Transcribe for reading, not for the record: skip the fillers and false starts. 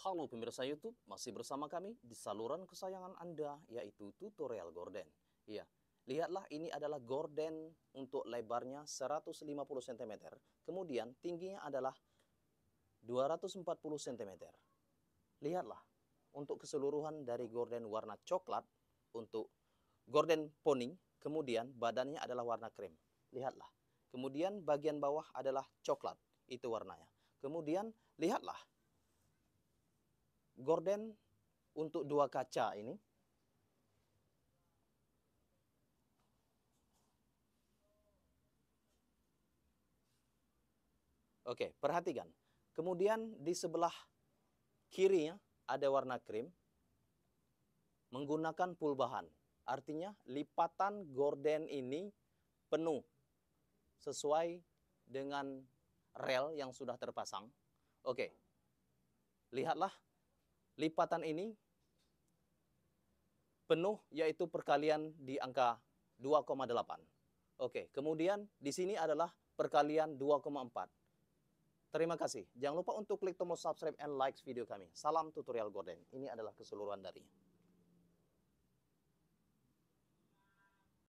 Halo pemirsa YouTube, masih bersama kami di saluran kesayangan Anda, yaitu tutorial gorden. Iya, lihatlah ini adalah gorden untuk lebarnya 150 cm, kemudian tingginya adalah 240 cm. Lihatlah, untuk keseluruhan dari gorden warna coklat, untuk gorden poni, kemudian badannya adalah warna krem. Lihatlah, kemudian bagian bawah adalah coklat, itu warnanya. Kemudian lihatlah, gorden untuk dua kaca ini. Oke, perhatikan. Kemudian di sebelah kirinya ada warna krim menggunakan full bahan. Artinya lipatan gorden ini penuh sesuai dengan rel yang sudah terpasang. Oke, lihatlah lipatan ini penuh, yaitu perkalian di angka 2,8. Oke, kemudian di sini adalah perkalian 2,4. Terima kasih. Jangan lupa untuk klik tombol subscribe and like video kami. Salam tutorial gorden. Ini adalah keseluruhan darinya.